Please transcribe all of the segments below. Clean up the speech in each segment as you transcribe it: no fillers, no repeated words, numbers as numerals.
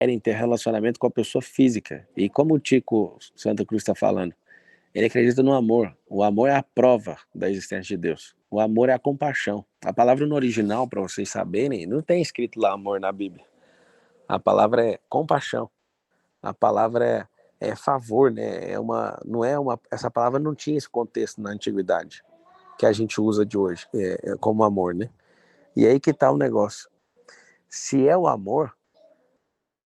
querem ter relacionamento com a pessoa física. E como o Tico Santa Cruz está falando, ele acredita no amor. O amor é a prova da existência de Deus. O amor é a compaixão. A palavra no original, para vocês saberem, não tem escrito lá amor na Bíblia. A palavra é compaixão. A palavra é favor, né? Não é uma, essa palavra não tinha esse contexto na antiguidade que a gente usa de hoje como amor, né? E aí que tá o negócio. Se é o amor,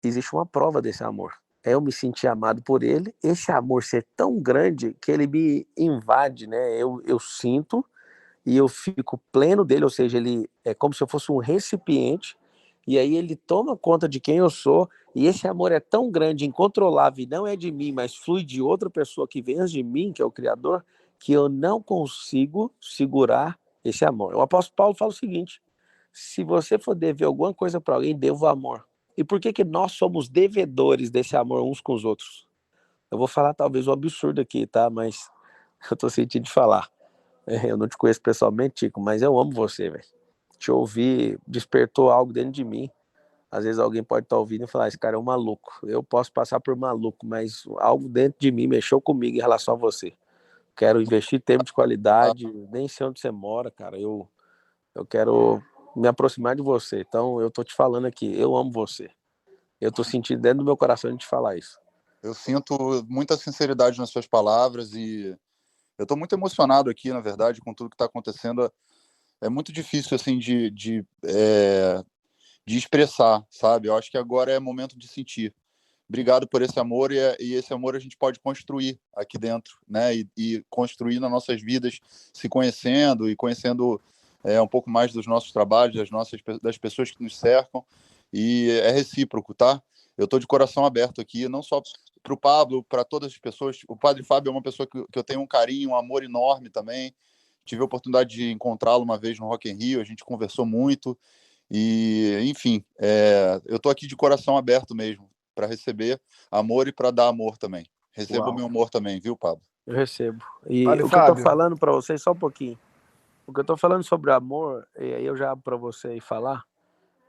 existe uma prova desse amor. É eu me sentir amado por ele, esse amor ser tão grande que ele me invade, né? Eu sinto e eu fico pleno dele, ou seja, ele é como se eu fosse um recipiente, e aí ele toma conta de quem eu sou, e esse amor é tão grande, incontrolável, e não é de mim, mas flui de outra pessoa que vem antes de mim, que é o Criador, que eu não consigo segurar esse amor. O apóstolo Paulo fala o seguinte: se você for dever alguma coisa para alguém, deva o amor. E por que nós somos devedores desse amor uns com os outros? Eu vou falar talvez um absurdo aqui, tá? Mas eu tô sentindo de falar. Eu não te conheço pessoalmente, Tico, mas eu amo você, velho. Te ouvir despertou algo dentro de mim. Às vezes alguém pode estar ouvindo e falar, esse cara é um maluco. Eu posso passar por maluco, mas algo dentro de mim mexeu comigo em relação a você. Quero investir tempo de qualidade, nem sei onde você mora, cara. Eu quero me aproximar de você. Então eu tô te falando aqui, eu amo você. Eu tô sentindo dentro do meu coração de te falar isso. Eu sinto muita sinceridade nas suas palavras e eu estou muito emocionado aqui, na verdade, com tudo que está acontecendo. É muito difícil, assim, de expressar, sabe? Eu acho que agora é momento de sentir. Obrigado por esse amor e esse amor a gente pode construir aqui dentro, né? E construir nas nossas vidas, se conhecendo e conhecendo um pouco mais dos nossos trabalhos, das pessoas que nos cercam. E é recíproco, tá? Eu estou de coração aberto aqui, não só para o Pablo, para todas as pessoas. O Padre Fábio é uma pessoa que eu tenho um carinho, um amor enorme também. Tive a oportunidade de encontrá-lo uma vez no Rock in Rio, a gente conversou muito. E, enfim, eu estou aqui de coração aberto mesmo, para receber amor e para dar amor também. Receba o meu amor também, viu, Pablo? Eu recebo. E Padre o que eu Fábio. tô falando para vocês, só um pouquinho. O que eu tô falando sobre amor, e aí eu já abro para você aí falar,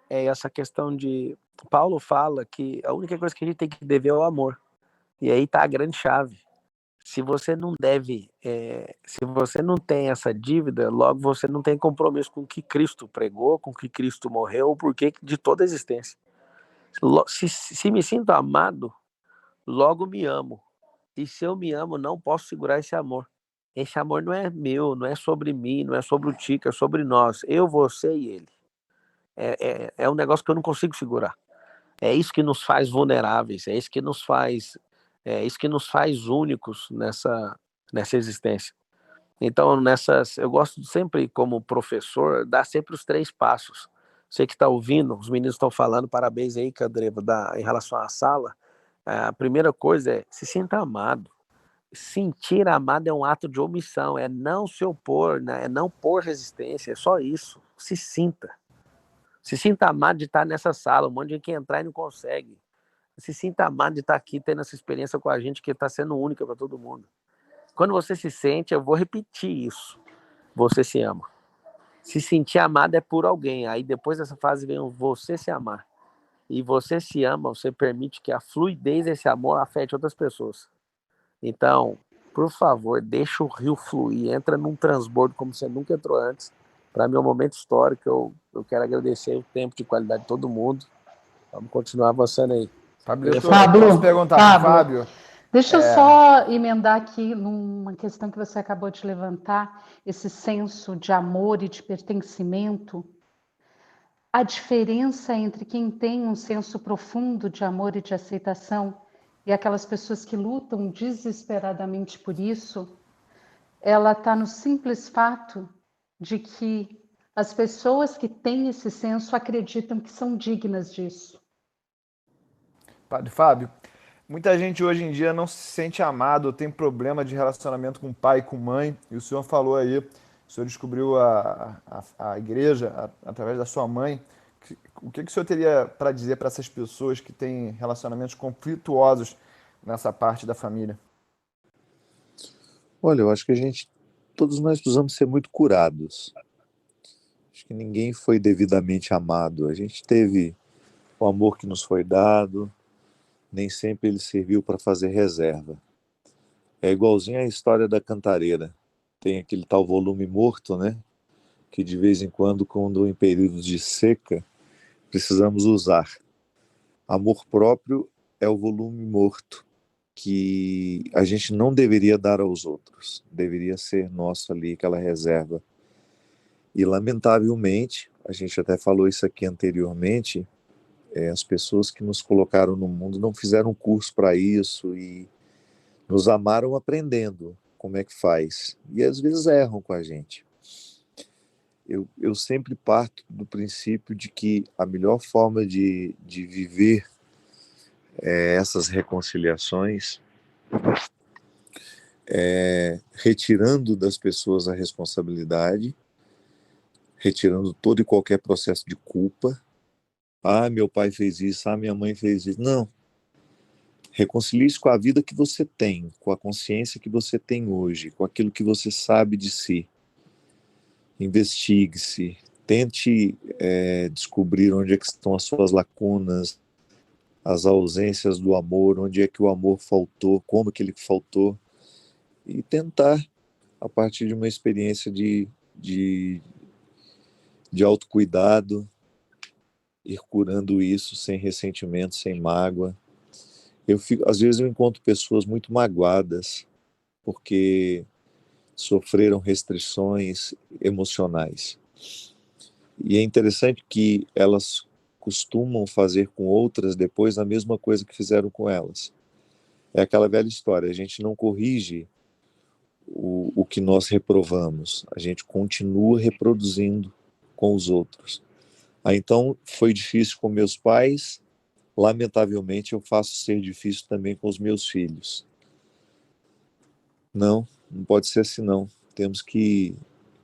é essa questão de... Paulo fala que a única coisa que a gente tem que dever é o amor. E aí tá a grande chave. Se você não deve, se você não tem essa dívida, logo você não tem compromisso com o que Cristo pregou, com o que Cristo morreu, o porquê de toda a existência. Se me sinto amado, logo me amo. E se eu me amo, não posso segurar esse amor. Esse amor não é meu, não é sobre mim, não é sobre o Tico, é sobre nós. Eu, você e ele. É um negócio que eu não consigo segurar. É isso que nos faz vulneráveis, é isso que nos faz únicos nessa existência. Então, eu gosto sempre, como professor, dar sempre os 3 passos. Você que está ouvindo, os meninos estão falando, parabéns aí, Candreva, em relação à sala. A primeira coisa é se sinta amado. Sentir amado é um ato de omissão, é não se opor, né? É não pôr resistência, é só isso. Se sinta. Se sinta amado de estar nessa sala, um monte de gente que entrar e não consegue. Se sinta amado de estar aqui tendo essa experiência com a gente que está sendo única para todo mundo. Quando você se sente, eu vou repetir isso, você se ama. Se sentir amado é por alguém, aí depois dessa fase vem você se amar. E você se ama, você permite que a fluidez desse amor afete outras pessoas. Então, por favor, deixa o rio fluir, entra num transbordo como você nunca entrou antes. Para mim é um momento histórico, eu quero agradecer o tempo de qualidade de todo mundo. Vamos continuar avançando aí. Pablo, Pablo, perguntar para o Fábio? Deixa eu só emendar aqui numa questão que você acabou de levantar, esse senso de amor e de pertencimento. A diferença entre quem tem um senso profundo de amor e de aceitação e aquelas pessoas que lutam desesperadamente por isso, ela está no simples fato de que as pessoas que têm esse senso acreditam que são dignas disso. Padre Fábio, muita gente hoje em dia não se sente amado, tem problema de relacionamento com pai e com mãe, e o senhor falou aí, o senhor descobriu a igreja através da sua mãe. O que o senhor teria para dizer para essas pessoas que têm relacionamentos conflituosos nessa parte da família? Olha, eu acho que todos nós precisamos ser muito curados. Acho que ninguém foi devidamente amado. A gente teve o amor que nos foi dado, nem sempre ele serviu para fazer reserva. É igualzinho a história da cantareira. Tem aquele tal volume morto, né? Que de vez em quando em períodos de seca, precisamos usar. Amor próprio é o volume morto que a gente não deveria dar aos outros. Deveria ser nosso ali, aquela reserva. E, lamentavelmente, a gente até falou isso aqui anteriormente, as pessoas que nos colocaram no mundo não fizeram curso para isso e nos amaram aprendendo como é que faz. E às vezes erram com a gente. Eu sempre parto do princípio de que a melhor forma de viver essas reconciliações é retirando das pessoas a responsabilidade, retirando todo e qualquer processo de culpa. Ah, meu pai fez isso, ah, minha mãe fez isso. Não. Reconcilie-se com a vida que você tem, com a consciência que você tem hoje, com aquilo que você sabe de si. Investigue-se, tente descobrir onde é que estão as suas lacunas, as ausências do amor, onde é que o amor faltou, como que ele faltou, e tentar, a partir de uma experiência de autocuidado, ir curando isso sem ressentimento, sem mágoa. Às vezes eu encontro pessoas muito magoadas porque sofreram restrições emocionais. E é interessante que elas costumam fazer com outras depois a mesma coisa que fizeram com elas. É aquela velha história, a gente não corrige o que nós reprovamos, a gente continua reproduzindo com os outros. Então, foi difícil com meus pais, lamentavelmente eu faço ser difícil também com os meus filhos. Não pode ser assim não. Temos que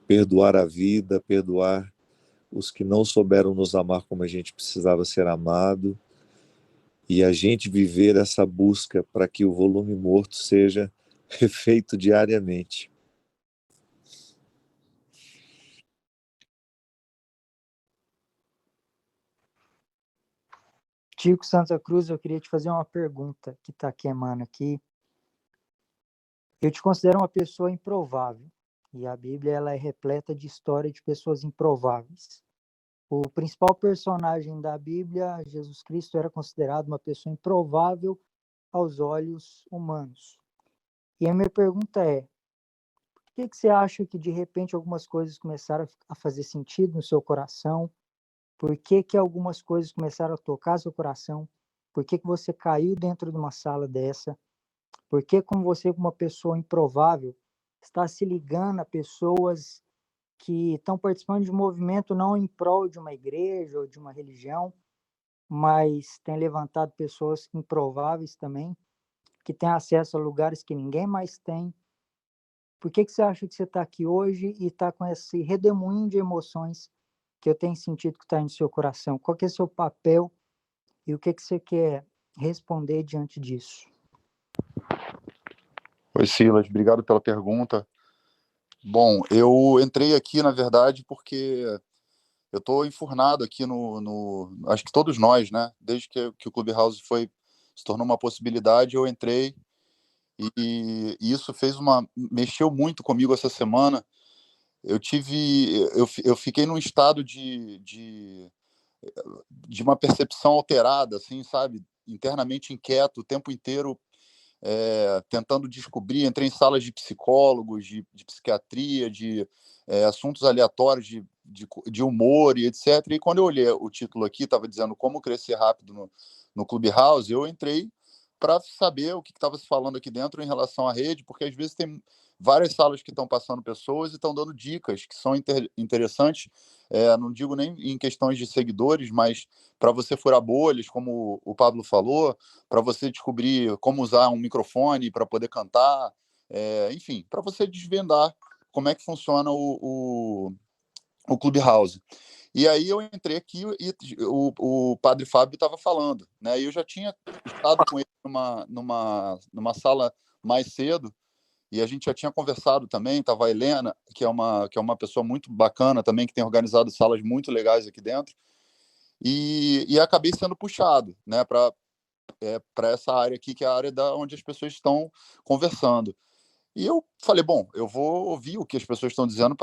perdoar a vida, perdoar os que não souberam nos amar como a gente precisava ser amado, e a gente viver essa busca para que o volume morto seja refeito diariamente. Tico Santa Cruz, eu queria te fazer uma pergunta que está queimando aqui. Eu te considero uma pessoa improvável, e a Bíblia ela é repleta de história de pessoas improváveis. O principal personagem da Bíblia, Jesus Cristo, era considerado uma pessoa improvável aos olhos humanos. E a minha pergunta é, por que você acha que de repente algumas coisas começaram a fazer sentido no seu coração? Por que algumas coisas começaram a tocar seu coração? Por que você caiu dentro de uma sala dessa? Por que, como você, como uma pessoa improvável, está se ligando a pessoas que estão participando de um movimento não em prol de uma igreja ou de uma religião, mas tem levantado pessoas improváveis também, que têm acesso a lugares que ninguém mais tem? Por que você acha que você está aqui hoje e está com esse redemoinho de emoções que eu tenho sentido que está no seu coração? Qual que é o seu papel e o que você quer responder diante disso? Oi, Silas, obrigado pela pergunta. Bom, eu entrei aqui, na verdade, porque eu estou enfurnado aqui acho que todos nós, né? Desde que o Clubhouse se tornou uma possibilidade, eu entrei e isso mexeu muito comigo essa semana. Eu fiquei num estado de uma percepção alterada, assim, sabe? Internamente inquieto o tempo inteiro, tentando descobrir. Entrei em salas de psicólogos, de psiquiatria, de assuntos aleatórios de humor e etc. E quando eu olhei o título aqui, estava dizendo como crescer rápido no Clubhouse, eu entrei para saber o que estava se falando aqui dentro em relação à rede, porque às vezes tem várias salas que estão passando pessoas e estão dando dicas que são interessantes. Não digo nem em questões de seguidores, mas para você furar bolhas, como o Pablo falou, para você descobrir como usar um microfone para poder cantar, enfim, para você desvendar como é que funciona o Clubhouse. E aí eu entrei aqui e o Padre Fábio estava falando, né? E eu já tinha estado com ele numa sala mais cedo, e a gente já tinha conversado também. Estava a Helena, que é uma pessoa muito bacana também, que tem organizado salas muito legais aqui dentro. e acabei sendo puxado, né, para essa área aqui, que é a área onde as pessoas estão conversando. E eu falei, bom, eu vou ouvir o que as pessoas estão dizendo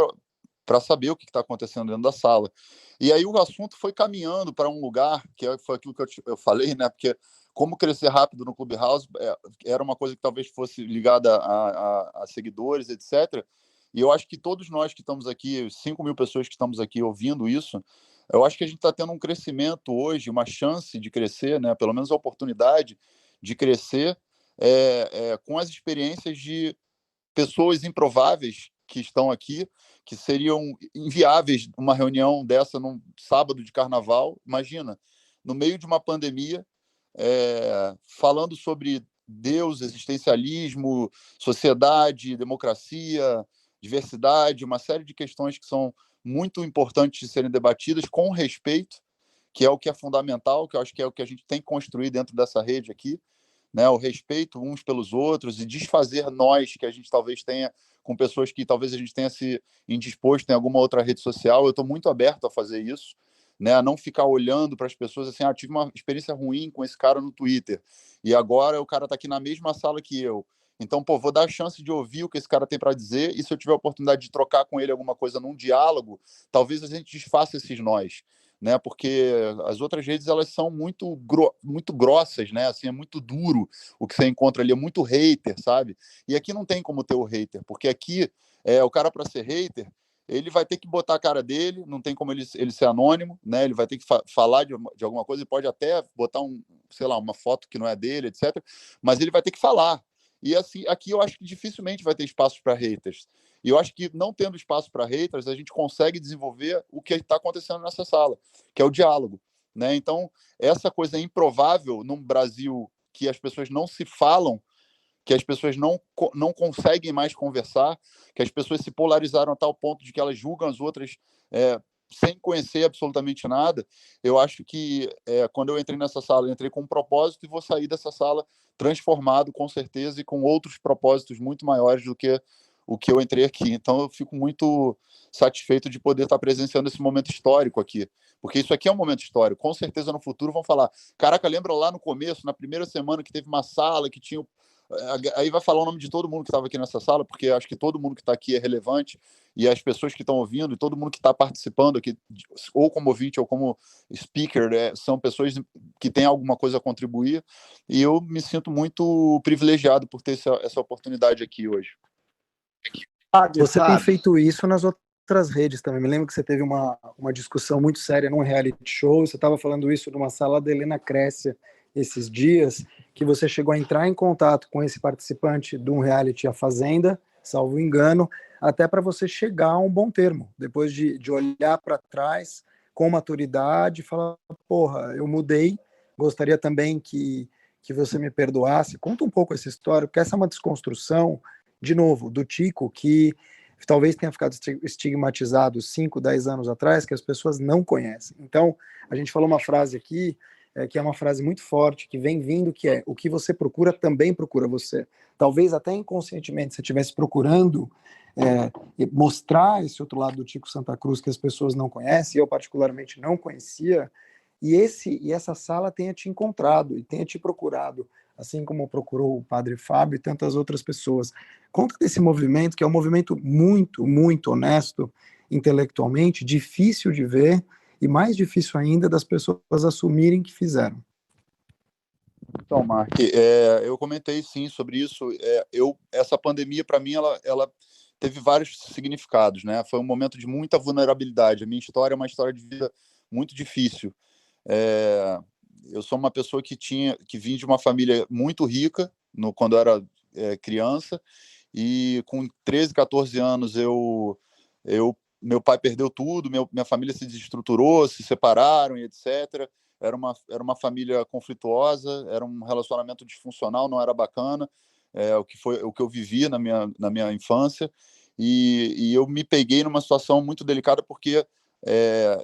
para saber o que está acontecendo dentro da sala. E aí o assunto foi caminhando para um lugar, foi aquilo que eu falei, né? Porque como crescer rápido no Clubhouse era uma coisa que talvez fosse ligada a seguidores, etc. E eu acho que todos nós que estamos aqui, 5.000 pessoas que estamos aqui ouvindo isso, eu acho que a gente está tendo um crescimento hoje, uma chance de crescer, né? Pelo menos a oportunidade de crescer com as experiências de pessoas improváveis que estão aqui, que seriam inviáveis uma reunião dessa num sábado de carnaval. Imagina, no meio de uma pandemia, falando sobre Deus, existencialismo, sociedade, democracia, diversidade, uma série de questões que são muito importantes de serem debatidas com respeito, que é o que é fundamental, que eu acho que é o que a gente tem que construir dentro dessa rede aqui, né, o respeito uns pelos outros e desfazer nós que a gente talvez tenha com pessoas que talvez a gente tenha se indisposto em alguma outra rede social. Eu estou muito aberto a fazer isso, né, a não ficar olhando para as pessoas assim, tive uma experiência ruim com esse cara no Twitter e agora o cara está aqui na mesma sala que eu. Então, pô, vou dar a chance de ouvir o que esse cara tem para dizer e se eu tiver a oportunidade de trocar com ele alguma coisa num diálogo, talvez a gente desfaça esses nós, né? Porque as outras redes elas são muito grossas, né? Assim, é muito duro o que você encontra ali, é muito hater, sabe? E aqui não tem como ter o hater, porque aqui o cara para ser hater ele vai ter que botar a cara dele, não tem como ele ser anônimo, né? Ele vai ter que falar de alguma coisa, ele pode até botar sei lá, uma foto que não é dele, etc. Mas ele vai ter que falar. E assim, aqui eu acho que dificilmente vai ter espaço para haters. E eu acho que não tendo espaço para haters, a gente consegue desenvolver o que está acontecendo nessa sala, que é o diálogo, né? Então, essa coisa improvável num Brasil que as pessoas não se falam, que as pessoas não conseguem mais conversar, que as pessoas se polarizaram a tal ponto de que elas julgam as outras sem conhecer absolutamente nada. Eu acho que quando eu entrei nessa sala, eu entrei com um propósito e vou sair dessa sala transformado, com certeza, e com outros propósitos muito maiores do que o que eu entrei aqui. Então, eu fico muito satisfeito de poder estar presenciando esse momento histórico aqui, porque isso aqui é um momento histórico. Com certeza, no futuro, vão falar, caraca, lembra lá no começo, na primeira semana, que teve uma sala que tinha... Aí vai falar o nome de todo mundo que estava aqui nessa sala, porque acho que todo mundo que está aqui é relevante, e as pessoas que estão ouvindo, e todo mundo que está participando aqui, ou como ouvinte ou como speaker, são pessoas que têm alguma coisa a contribuir, e eu me sinto muito privilegiado por ter essa oportunidade aqui hoje. Você tem feito isso nas outras redes também. Me lembro que você teve uma discussão muito séria num reality show, você estava falando isso numa sala da Helena Crécia esses dias, que você chegou a entrar em contato com esse participante de um reality A Fazenda, salvo engano, até para você chegar a um bom termo, depois de olhar para trás com maturidade e falar, porra, eu mudei, gostaria também que você me perdoasse. Conta um pouco essa história, porque essa é uma desconstrução, de novo, do Tico, que talvez tenha ficado estigmatizado 5, 10 anos atrás, que as pessoas não conhecem. Então, a gente falou uma frase aqui, que é uma frase muito forte, que vem vindo, que é: o que você procura também procura você. Talvez até inconscientemente você estivesse procurando mostrar esse outro lado do Tico Santa Cruz que as pessoas não conhecem, eu particularmente não conhecia, e essa sala tenha te encontrado e tenha te procurado, assim como procurou o Padre Fábio e tantas outras pessoas. Conta desse movimento, que é um movimento muito, muito honesto, intelectualmente, difícil de ver, e mais difícil ainda das pessoas assumirem que fizeram. Então, Mark, eu comentei sim sobre isso. Essa pandemia, para mim, ela teve vários significados, né? Foi um momento de muita vulnerabilidade. A minha história é uma história de vida muito difícil. Eu sou uma pessoa que vim de uma família muito rica quando eu era criança, e com 13, 14 anos meu pai perdeu tudo, minha família se desestruturou, se separaram e etc. Era uma família conflituosa, era um relacionamento disfuncional, não era bacana, o que eu vivi na minha infância, e eu me peguei numa situação muito delicada porque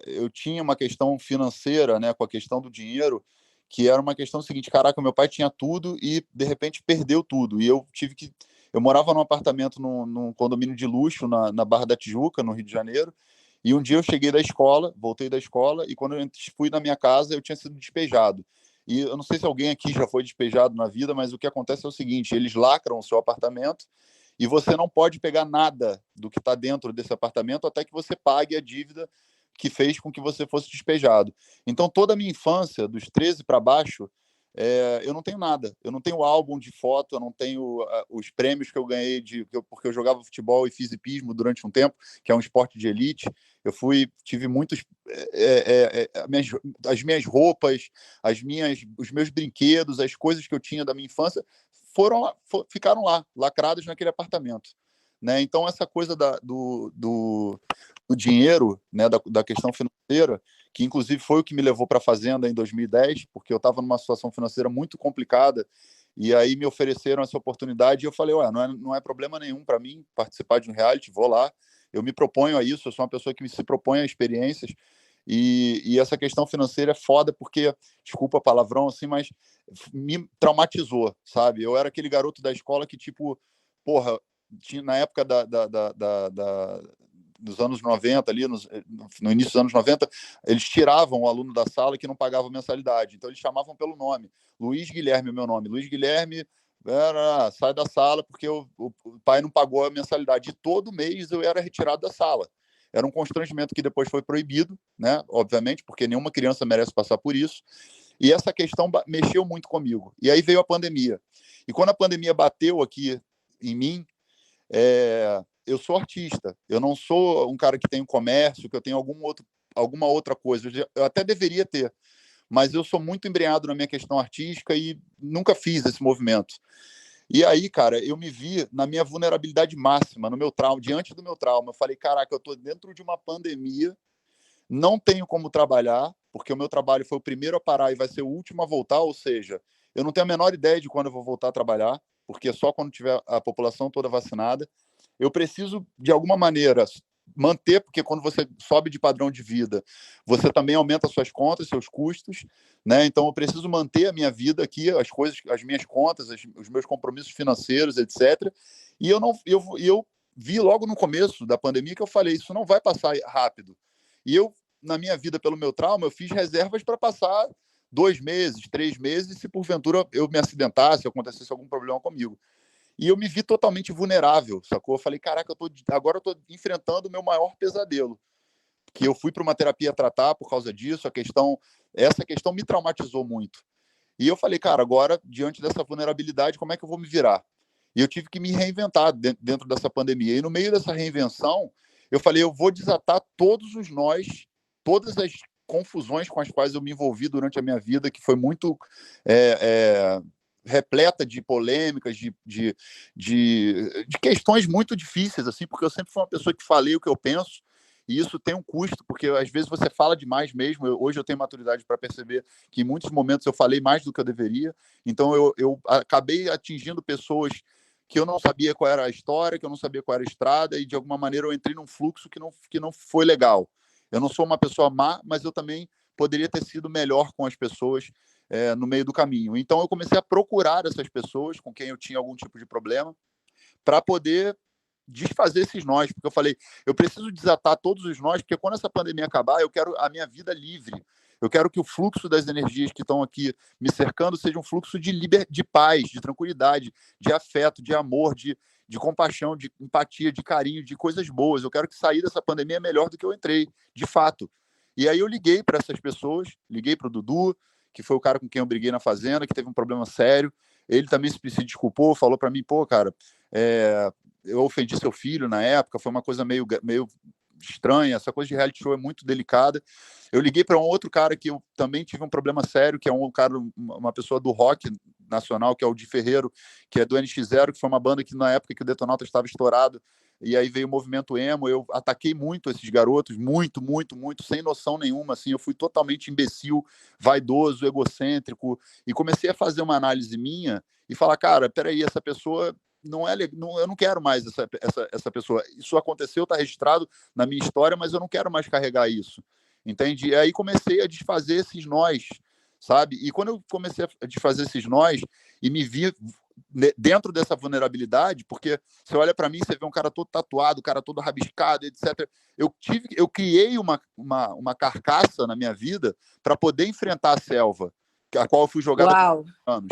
eu tinha uma questão financeira, né, com a questão do dinheiro, que era uma questão seguinte: caraca, meu pai tinha tudo e de repente perdeu tudo, e eu morava num apartamento num condomínio de luxo na Barra da Tijuca, no Rio de Janeiro, E um dia eu cheguei da escola, voltei da escola, e quando eu fui na minha casa, eu tinha sido despejado. E eu não sei se alguém aqui já foi despejado na vida, mas o que acontece é o seguinte: eles lacram o seu apartamento e você não pode pegar nada do que está dentro desse apartamento até que você pague a dívida que fez com que você fosse despejado. Então, toda a minha infância, dos 13 para baixo, eu não tenho nada. Eu não tenho álbum de foto, eu não tenho os prêmios que eu ganhei porque eu jogava futebol e fiz hipismo durante um tempo, que é um esporte de elite. Tive muitos as minhas roupas, os meus brinquedos, as coisas que eu tinha da minha infância ficaram lá, lacrados naquele apartamento, né? Então essa coisa do dinheiro, né, da questão financeira, que inclusive foi o que me levou para a Fazenda em 2010, porque eu estava numa situação financeira muito complicada, e aí me ofereceram essa oportunidade, e eu falei, não é problema nenhum para mim participar de um reality, vou lá, eu me proponho a isso, eu sou uma pessoa que se propõe a experiências, e essa questão financeira é foda, porque, desculpa palavrão assim, mas me traumatizou, sabe? Eu era aquele garoto da escola que, tipo, porra, na época dos anos 90, ali, no início dos anos 90, eles tiravam o aluno da sala que não pagava mensalidade. Então, eles chamavam pelo nome. Luiz Guilherme é meu nome. Luiz Guilherme, sai da sala porque o pai não pagou a mensalidade. E todo mês eu era retirado da sala. Era um constrangimento que depois foi proibido, né? Obviamente, porque nenhuma criança merece passar por isso. E essa questão mexeu muito comigo. E aí veio a pandemia. E quando a pandemia bateu aqui em mim, eu sou artista. Eu não sou um cara que tem um comércio, que eu tenho alguma outra coisa. Eu até deveria ter, mas eu sou muito embrenhado na minha questão artística e nunca fiz esse movimento. E aí, cara, eu me vi na minha vulnerabilidade máxima, no meu trauma, diante do meu trauma. Eu falei, caraca, eu estou dentro de uma pandemia, não tenho como trabalhar, porque o meu trabalho foi o primeiro a parar e vai ser o último a voltar, ou seja, eu não tenho a menor ideia de quando eu vou voltar a trabalhar, porque é só quando tiver a população toda vacinada. Eu preciso, de alguma maneira, manter, porque quando você sobe de padrão de vida, você também aumenta suas contas, seus custos, né? Então eu preciso manter a minha vida aqui, as coisas, as minhas contas, os meus compromissos financeiros, etc. E eu vi logo no começo da pandemia que eu falei, isso não vai passar rápido. E eu, na minha vida, pelo meu trauma, eu fiz reservas para passar 2 meses, 3 meses, se porventura eu me acidentasse, acontecesse algum problema comigo. E eu me vi totalmente vulnerável, sacou? Eu falei, caraca, agora eu tô enfrentando o meu maior pesadelo. Que eu fui para uma terapia tratar por causa disso, essa questão me traumatizou muito. E eu falei, cara, agora, diante dessa vulnerabilidade, como é que eu vou me virar? E eu tive que me reinventar dentro dessa pandemia. E no meio dessa reinvenção, eu falei, eu vou desatar todos os nós, todas as confusões com as quais eu me envolvi durante a minha vida, que foi muito repleta de polêmicas, de questões muito difíceis, assim, porque eu sempre fui uma pessoa que falei o que eu penso, e isso tem um custo, porque às vezes você fala demais mesmo. Hoje eu tenho maturidade para perceber que em muitos momentos eu falei mais do que eu deveria, então eu acabei atingindo pessoas que eu não sabia qual era a história, que eu não sabia qual era a estrada, e de alguma maneira eu entrei num fluxo que não foi legal. Eu não sou uma pessoa má, mas eu também poderia ter sido melhor com as pessoas no meio do caminho. Então eu comecei a procurar essas pessoas com quem eu tinha algum tipo de problema para poder desfazer esses nós, porque eu falei, eu preciso desatar todos os nós, porque quando essa pandemia acabar, eu quero a minha vida livre. Eu quero que o fluxo das energias que estão aqui me cercando seja um fluxo de paz, de tranquilidade, de afeto, de amor, de compaixão, de empatia, de carinho, de coisas boas. Eu quero que sair dessa pandemia melhor do que eu entrei, de fato. E aí eu liguei para essas pessoas, liguei para o Dudu, que foi o cara com quem eu briguei na Fazenda, que teve um problema sério. Ele também se desculpou, falou para mim, pô, cara, eu ofendi seu filho na época, foi uma coisa meio estranha, essa coisa de reality show é muito delicada. Eu liguei para um outro cara que eu também tive um problema sério, que é uma pessoa do rock nacional, que é o Di Ferreiro, que é do NX0, que foi uma banda que na época que o Detonauta estava estourado, e aí veio o movimento emo. Eu ataquei muito esses garotos, muito, sem noção nenhuma, assim. Eu fui totalmente imbecil, vaidoso, egocêntrico, e comecei a fazer uma análise minha e falar, cara, peraí, essa pessoa eu não quero mais essa pessoa. Isso aconteceu, está registrado na minha história, mas eu não quero mais carregar isso, entende? E aí comecei a desfazer esses nós, sabe? E quando eu comecei a desfazer esses nós e me vi dentro dessa vulnerabilidade, porque você olha para mim, você vê um cara todo tatuado, um cara todo rabiscado, etc. Eu criei uma carcaça na minha vida para poder enfrentar a selva, a qual eu fui jogado há anos.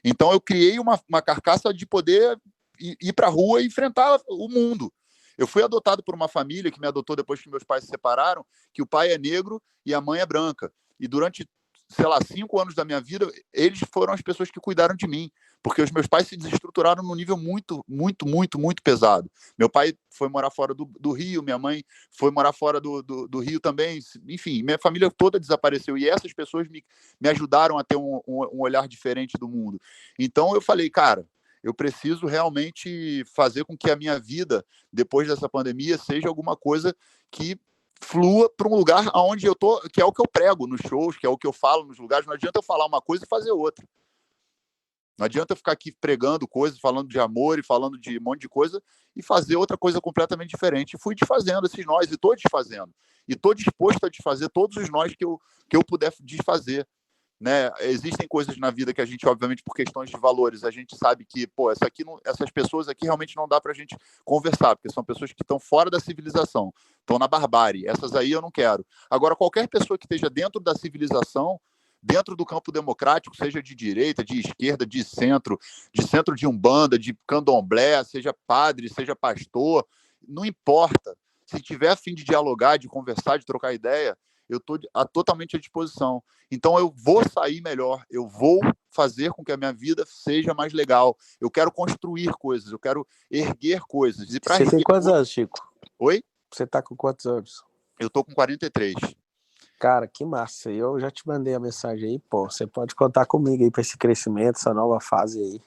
Então eu criei uma carcaça de poder ir para a rua e enfrentar o mundo. Eu fui adotado por uma família que me adotou depois que meus pais se separaram, que o pai é negro e a mãe é branca. E durante, 5 anos da minha vida, eles foram as pessoas que cuidaram de mim, porque os meus pais se desestruturaram num nível muito, muito, muito, muito pesado. Meu pai foi morar fora do Rio, minha mãe foi morar fora do Rio também. Enfim, minha família toda desapareceu. E essas pessoas me ajudaram a ter um olhar diferente do mundo. Então eu falei, cara, eu preciso realmente fazer com que a minha vida, depois dessa pandemia, seja alguma coisa que flua para um lugar onde eu tô, que é o que eu prego nos shows, que é o que eu falo nos lugares. Não adianta eu falar uma coisa e fazer outra. Não adianta eu ficar aqui pregando coisas, falando de amor e falando de um monte de coisa e fazer outra coisa completamente diferente. E fui desfazendo esses nós e estou desfazendo. E estou disposto a desfazer todos os nós que eu puder desfazer. Né? Existem coisas na vida que a gente, obviamente, por questões de valores, a gente sabe que, essas pessoas aqui realmente não dá para a gente conversar, porque são pessoas que estão fora da civilização, estão na barbárie. Essas aí eu não quero. Agora, qualquer pessoa que esteja dentro da civilização, dentro do campo democrático, seja de direita, de esquerda, de centro de umbanda, de candomblé, seja padre, seja pastor, não importa. Se tiver a fim de dialogar, de conversar, de trocar ideia, eu estou totalmente à disposição. Então eu vou sair melhor, eu vou fazer com que a minha vida seja mais legal. Eu quero construir coisas, eu quero erguer coisas. E você tem quantos anos, Chico? Oi? Você está com quantos anos? Eu estou com 43. Cara, que massa. Eu já te mandei a mensagem aí, pô. Você pode contar comigo aí para esse crescimento, essa nova fase aí.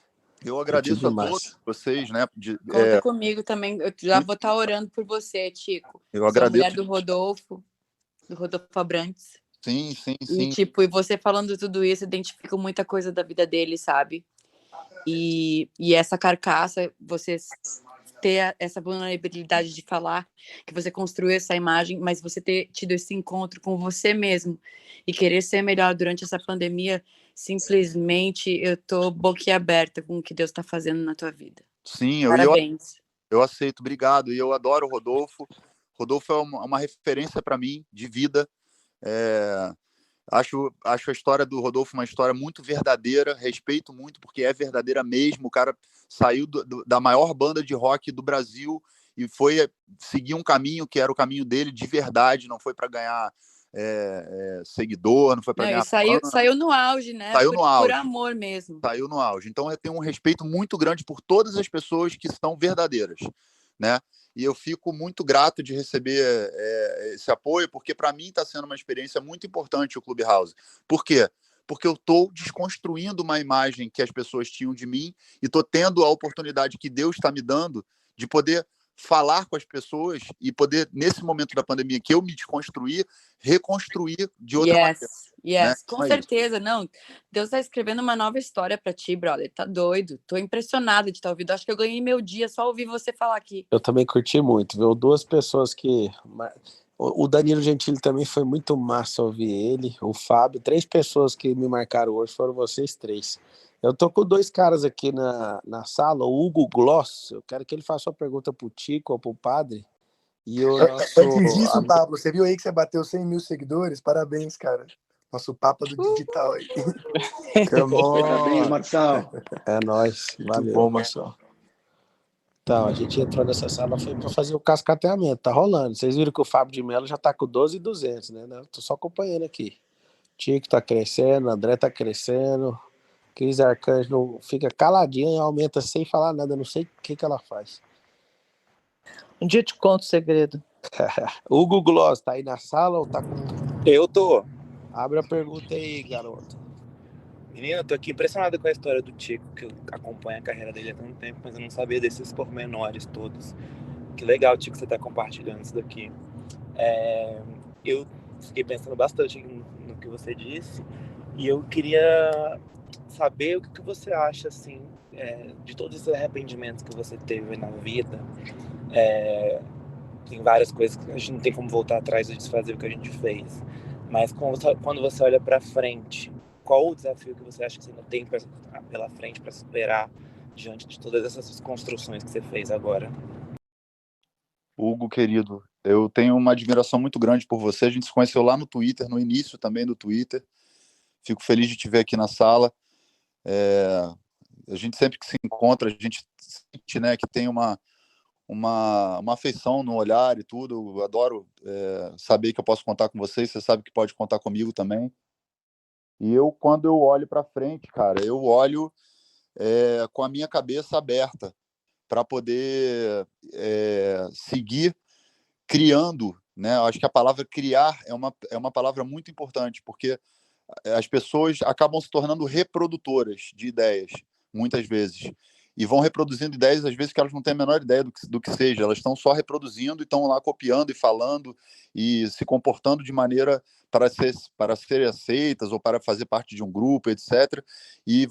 Eu agradeço a todos vocês, né? Conta comigo também. Eu já vou estar orando por você, Chico. Eu Sou agradeço. Mulher do Rodolfo Abrantes. Sim. E você falando tudo isso, identifico muita coisa da vida dele, sabe? E essa carcaça, você ter essa vulnerabilidade de falar que você construiu essa imagem, mas você ter tido esse encontro com você mesmo e querer ser melhor durante essa pandemia, simplesmente eu tô boquiaberta com o que Deus está fazendo na tua vida. Sim, parabéns. Eu aceito, obrigado. E eu adoro o Rodolfo. Rodolfo é uma referência para mim de vida. Acho a história do Rodolfo uma história muito verdadeira, respeito muito, porque é verdadeira mesmo. O cara saiu da maior banda de rock do Brasil e foi seguir um caminho que era o caminho dele de verdade, não foi para ganhar seguidor, não foi para ganhar saiu no auge, né? Saiu no auge. Por amor mesmo. Saiu no auge. Então eu tenho um respeito muito grande por todas as pessoas que são verdadeiras, né? E eu fico muito grato de receber esse apoio, porque para mim está sendo uma experiência muito importante o Clubhouse. Por quê? Porque eu estou desconstruindo uma imagem que as pessoas tinham de mim e estou tendo a oportunidade que Deus está me dando de poder falar com as pessoas e poder, nesse momento da pandemia que eu me desconstruí, reconstruir de outra maneira. Né? Com certeza. Não, Deus está escrevendo uma nova história para ti, brother. Tá doido. Tô impressionada de estar ouvindo. Acho que eu ganhei meu dia só ouvir você falar aqui. Eu também curti muito, viu? 2 pessoas que... O Danilo Gentili também foi muito massa ouvir ele, o Fábio. 3 pessoas que me marcaram hoje foram vocês 3. Eu tô com 2 caras aqui na sala, o Hugo Gloss. Eu quero que ele faça uma pergunta pro Tico ou pro padre. E o nosso... Antes disso, Pablo, você viu aí que você bateu 100 mil seguidores? Parabéns, cara. Nosso Papa do digital aí. Parabéns, Marçal. É nóis. Valeu. Muito bom, Marçal. Então, a gente entrou nessa sala foi para fazer o cascateamento. Tá rolando. Vocês viram que o Fábio de Mello já tá com 12.200, né? Eu tô só acompanhando aqui. Tico tá crescendo, André tá crescendo. Cris Arcanjo fica caladinha e aumenta sem falar nada. Não sei o que ela faz. Um dia eu te conto o segredo. Hugo Gloss, tá aí na sala ou tá com... Eu tô. Abre a pergunta aí, garoto. Menina, eu tô aqui impressionado com a história do Tico, que eu acompanho a carreira dele há tanto tempo, mas eu não sabia desses pormenores todos. Que legal, Tico, você tá compartilhando isso daqui. Eu fiquei pensando bastante no que você disse, e eu queria saber o que você acha, assim, de todos esses arrependimentos que você teve na vida. Tem várias coisas que a gente não tem como voltar atrás e desfazer o que a gente fez. Mas quando você olha para frente, qual o desafio que você acha que você ainda tem pela frente para superar diante de todas essas construções que você fez agora? Hugo, querido, eu tenho uma admiração muito grande por você. A gente se conheceu lá no Twitter, no início também do Twitter. Fico feliz de te ver aqui na sala. A gente sempre que se encontra, a gente sente, né, que tem uma afeição no olhar e tudo. Eu adoro saber que eu posso contar com vocês. Você sabe que pode contar comigo também. E quando eu olho para frente, cara, eu olho com a minha cabeça aberta para poder seguir criando, né? Eu acho que a palavra criar é uma palavra muito importante, porque as pessoas acabam se tornando reprodutoras de ideias, muitas vezes. E vão reproduzindo ideias, às vezes, que elas não têm a menor ideia do que seja. Elas estão só reproduzindo e estão lá copiando e falando e se comportando de maneira para serem aceitas ou para fazer parte de um grupo, etc. E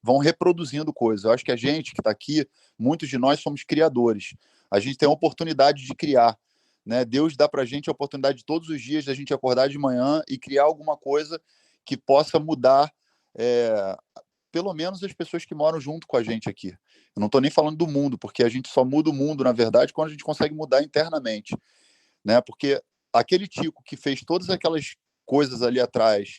vão reproduzindo coisas. Eu acho que a gente que está aqui, muitos de nós somos criadores. A gente tem a oportunidade de criar. Né? Deus dá para a gente a oportunidade de todos os dias da gente acordar de manhã e criar alguma coisa que possa mudar pelo menos as pessoas que moram junto com a gente aqui. Eu não estou nem falando do mundo, porque a gente só muda o mundo, na verdade, quando a gente consegue mudar internamente. Né? Porque aquele Tico que fez todas aquelas coisas ali atrás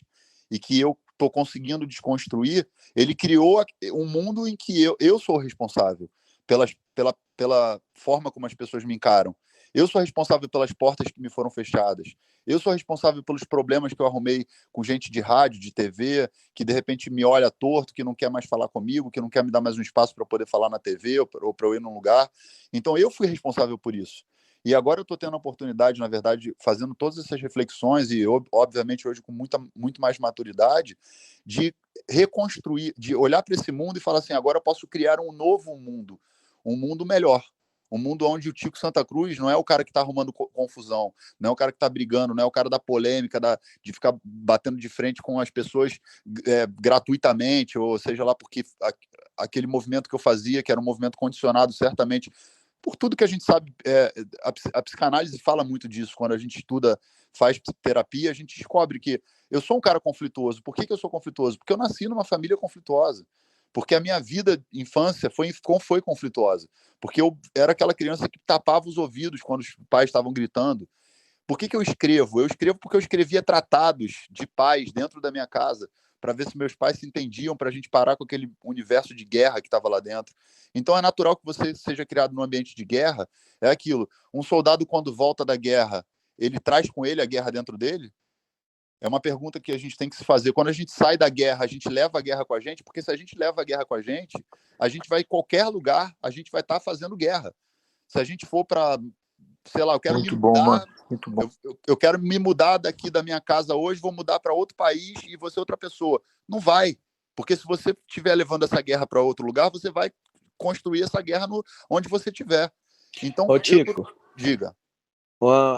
e que eu estou conseguindo desconstruir, ele criou um mundo em que eu sou responsável pela forma como as pessoas me encaram. Eu sou responsável pelas portas que me foram fechadas. Eu sou responsável pelos problemas que eu arrumei com gente de rádio, de TV, que de repente me olha torto, que não quer mais falar comigo, que não quer me dar mais um espaço para eu poder falar na TV ou para eu ir num lugar. Então eu fui responsável por isso. E agora eu estou tendo a oportunidade, na verdade, fazendo todas essas reflexões e, obviamente, hoje com muito mais maturidade, de reconstruir, de olhar para esse mundo e falar assim, agora eu posso criar um novo mundo, um mundo melhor. Um mundo onde o Tico Santa Cruz não é o cara que está arrumando confusão, não é o cara que está brigando, não é o cara da polêmica, de ficar batendo de frente com as pessoas gratuitamente, ou seja lá, porque aquele movimento que eu fazia, que era um movimento condicionado, certamente, por tudo que a gente sabe, a psicanálise fala muito disso. Quando a gente estuda, faz terapia, a gente descobre que eu sou um cara conflituoso. Por que eu sou conflituoso? Porque eu nasci numa família conflituosa. Porque a minha vida, infância, foi conflituosa. Porque eu era aquela criança que tapava os ouvidos quando os pais estavam gritando. Por que eu escrevo? Eu escrevo porque eu escrevia tratados de paz dentro da minha casa, para ver se meus pais se entendiam, para a gente parar com aquele universo de guerra que estava lá dentro. Então é natural que você seja criado num ambiente de guerra. É aquilo. Um soldado, quando volta da guerra, ele traz com ele a guerra dentro dele? É uma pergunta que a gente tem que se fazer. Quando a gente sai da guerra, a gente leva a guerra com a gente, porque se a gente leva a guerra com a gente vai em qualquer lugar, a gente vai estar fazendo guerra. Se a gente for para, sei lá, eu quero Muito me bom, mudar, mano. Muito bom. eu quero me mudar daqui da minha casa hoje, vou mudar para outro país e vou ser outra pessoa. Não vai, porque se você estiver levando essa guerra para outro lugar, você vai construir essa guerra onde você estiver. Então, Ô, Tico, diga.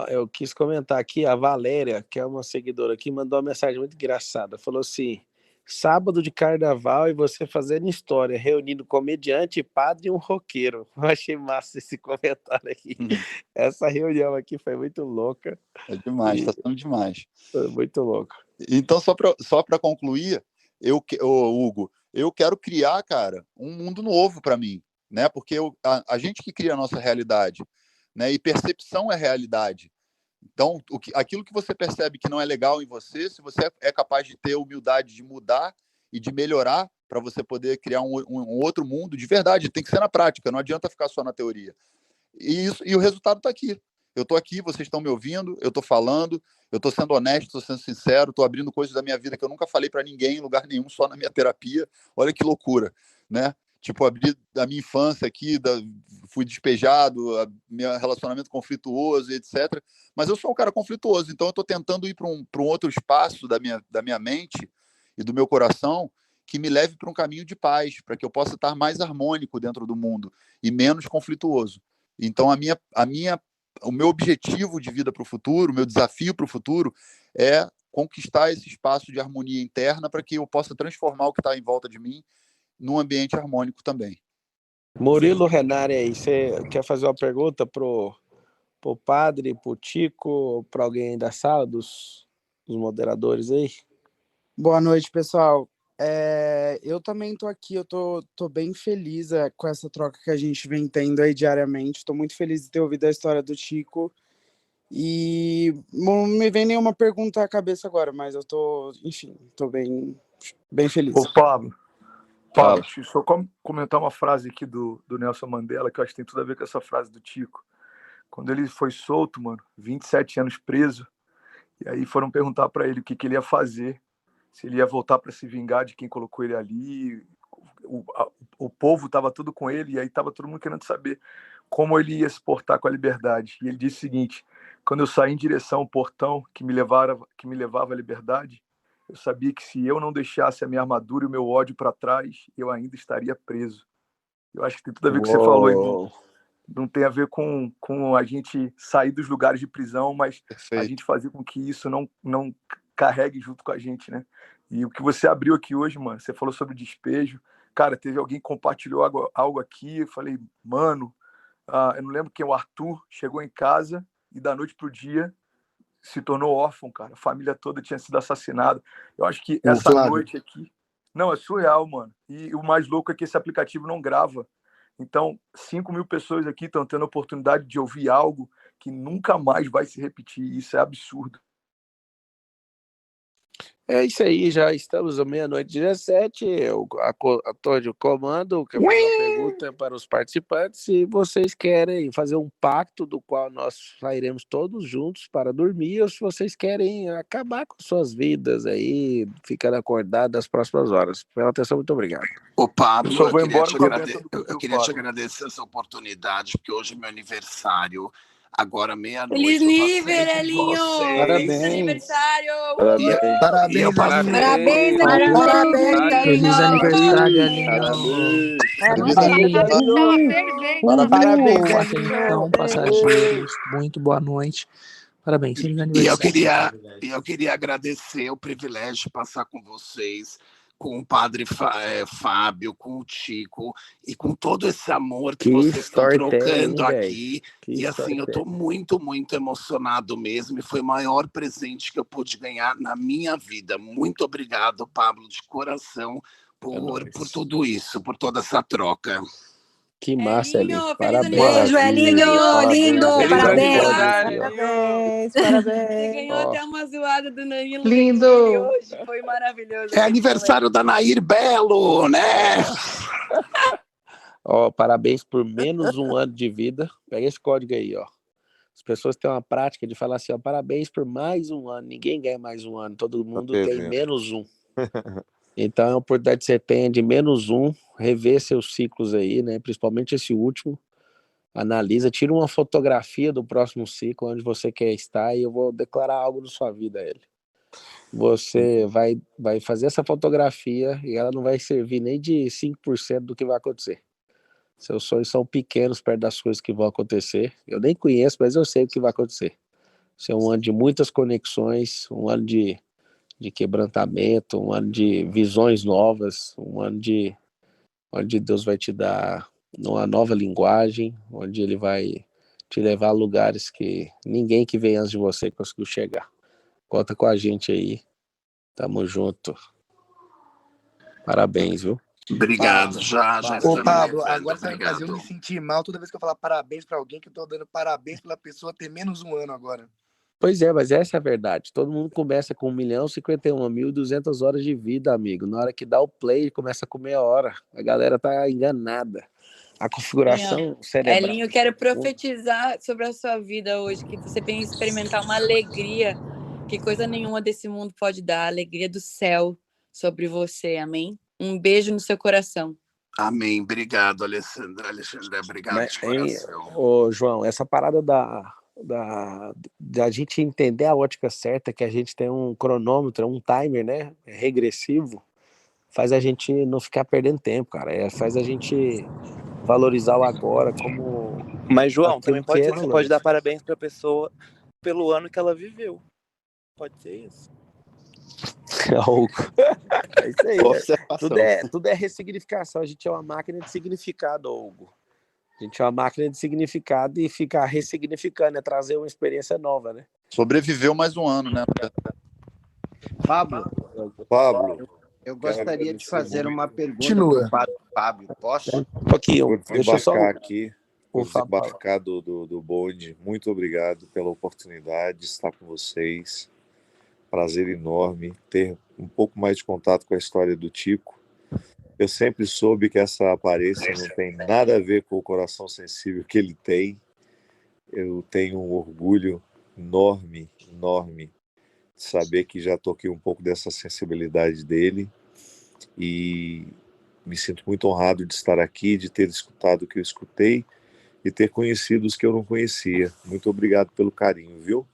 eu quis comentar aqui, a Valéria, que é uma seguidora aqui, mandou uma mensagem muito engraçada. Falou assim, sábado de carnaval e você fazendo história, reunindo comediante, padre e um roqueiro. Eu achei massa esse comentário aqui. Essa reunião aqui foi muito louca. É demais, tá sendo demais. Foi muito louco. Então, só para concluir, Hugo, eu quero criar, cara, um mundo novo para mim, né? Porque a gente que cria a nossa realidade, né? E percepção é realidade. Então, aquilo que você percebe que não é legal em você, se você é capaz de ter humildade de mudar e de melhorar para você poder criar um outro mundo, de verdade, tem que ser na prática, não adianta ficar só na teoria. E o resultado está aqui. Eu estou aqui, vocês estão me ouvindo, eu estou falando, eu estou sendo honesto, estou sendo sincero, estou abrindo coisas da minha vida que eu nunca falei para ninguém em lugar nenhum, só na minha terapia. Olha que loucura, né? Tipo, abrir da minha infância aqui, fui despejado, meu relacionamento conflituoso, etc. Mas eu sou um cara conflituoso, então eu estou tentando ir para um outro espaço da minha mente e do meu coração que me leve para um caminho de paz, para que eu possa estar mais harmônico dentro do mundo e menos conflituoso. Então, o meu objetivo de vida para o futuro, o meu desafio para o futuro é conquistar esse espaço de harmonia interna para que eu possa transformar o que está em volta de mim num ambiente harmônico também. Murilo Renari aí, você quer fazer uma pergunta pro padre, pro Tico, para alguém da sala, dos moderadores aí? Boa noite, pessoal. Eu também tô aqui, eu tô bem feliz com essa troca que a gente vem tendo aí diariamente. Tô muito feliz de ter ouvido a história do Chico. E não me vem nenhuma pergunta à cabeça agora, mas eu tô bem feliz. Ô, Pablo, Fala. deixa eu só comentar uma frase aqui do Nelson Mandela, que eu acho que tem tudo a ver com essa frase do Tico. Quando ele foi solto, mano, 27 anos preso, e aí foram perguntar para ele o que ele ia fazer, se ele ia voltar para se vingar de quem colocou ele ali. O povo estava tudo com ele, e aí estava todo mundo querendo saber como ele ia se portar com a liberdade. E ele disse o seguinte: quando eu saí em direção ao portão que me levava à liberdade, eu sabia que se eu não deixasse a minha armadura e o meu ódio para trás, eu ainda estaria preso. Eu acho que tem tudo a ver com o que você falou aí. Não tem a ver com a gente sair dos lugares de prisão, mas Perfeito. a gente fazer com que isso não carregue junto com a gente, né? E o que você abriu aqui hoje, mano, você falou sobre despejo. Cara, teve alguém que compartilhou algo aqui, eu falei, mano, eu não lembro quem, o Arthur, chegou em casa e da noite pro dia se tornou órfão, cara. A família toda tinha sido assassinada. Eu acho que essa noite aqui... Não, é surreal, mano. E o mais louco é que esse aplicativo não grava. Então, 5.000 pessoas aqui estão tendo a oportunidade de ouvir algo que nunca mais vai se repetir. Isso é absurdo. É isso aí, já estamos à 00:17. Eu estou de comando. Quero fazer uma pergunta para os participantes: se vocês querem fazer um pacto do qual nós sairemos todos juntos para dormir, ou se vocês querem acabar com suas vidas aí, ficando acordados nas próximas horas. Pela atenção, muito obrigado. Ô, Pablo, Eu só vou eu queria, embora te, quando agrade... dentro do eu queria te agradecer essa oportunidade, porque hoje é meu aniversário. Agora, meia-noite. Feliz nível, de Elinho! vocês. Feliz aniversário! Parabéns, Parabéns, Feliz aniversário, Elinho. Parabéns, Atenção, passageiros. Muito boa noite. Parabéns, feliz E aniversário. eu queria agradecer o privilégio de passar com vocês, com o padre Fábio, com o Chico, e com todo esse amor que vocês estão trocando aqui. E assim, eu estou muito, muito emocionado mesmo, e foi o maior presente que eu pude ganhar na minha vida. Muito obrigado, Pablo, de coração, por tudo isso, por toda essa troca. Que massa, Elinho. Parabéns. Beijo, Elinho, lindo. Parabéns. Você ganhou até uma zoada do Danilo. Lindo. Hoje foi maravilhoso. É aniversário da Nair Belo, né? Parabéns por menos um ano de vida. Pega esse código aí, ó. As pessoas têm uma prática de falar assim, ó, parabéns por mais um ano. Ninguém ganha mais um ano, todo mundo tem menos um. Então, é uma oportunidade que você tem de menos um, rever seus ciclos aí, né? Principalmente esse último. Analisa, tira uma fotografia do próximo ciclo, onde você quer estar, e eu vou declarar algo na sua vida a ele. Você vai fazer essa fotografia e ela não vai servir nem de 5% do que vai acontecer. Seus sonhos são pequenos perto das coisas que vão acontecer. Eu nem conheço, mas eu sei o que vai acontecer. Isso é um ano de muitas conexões, um ano de quebrantamento, um ano de visões novas, um ano onde Deus vai te dar uma nova linguagem, onde Ele vai te levar a lugares que ninguém que vem antes de você conseguiu chegar. Conta com a gente aí. Tamo junto. Parabéns, viu? Obrigado, já. Ô, Pablo, agora você vai fazer eu me sentir mal toda vez que eu falar parabéns pra alguém, que eu tô dando parabéns pela pessoa ter menos um ano agora. Pois é, mas essa é a verdade. Todo mundo começa com 1.051.200 horas de vida, amigo. Na hora que dá o play, começa com meia hora. A galera tá enganada. A configuração cerebral. Elinho, eu quero profetizar sobre a sua vida hoje, que você venha experimentar uma alegria que coisa nenhuma desse mundo pode dar, a alegria do céu sobre você, amém? Um beijo no seu coração. Amém, obrigado, Alexandre, obrigado de coração. Ô, João, essa parada da gente entender a ótica certa, que a gente tem um cronômetro, um timer, né, regressivo, faz a gente não ficar perdendo tempo, cara, faz a gente valorizar o agora como... Mas, João, também pode ser que você pode dar parabéns pra pessoa pelo ano que ela viveu. Pode ser isso. É isso aí. Tudo é ressignificação. A gente é uma máquina de significado, Hugo. A gente é uma máquina de significado e ficar ressignificando, é trazer uma experiência nova, né? Sobreviveu mais um ano, né? Pablo, Eu Quero gostaria de agradecer fazer muito. uma pergunta para Continua. o Padre Fábio. Posso? Um pouquinho, Vou deixa eu só. desembarcar aqui, vou Por favor. desembarcar do bonde. Muito obrigado pela oportunidade de estar com vocês. Prazer enorme ter um pouco mais de contato com a história do Tico. Eu sempre soube que essa aparência não tem nada a ver com o coração sensível que ele tem. Eu tenho um orgulho enorme, enorme, de saber que já toquei um pouco dessa sensibilidade dele e me sinto muito honrado de estar aqui, de ter escutado o que eu escutei e ter conhecido os que eu não conhecia. Muito obrigado pelo carinho, viu?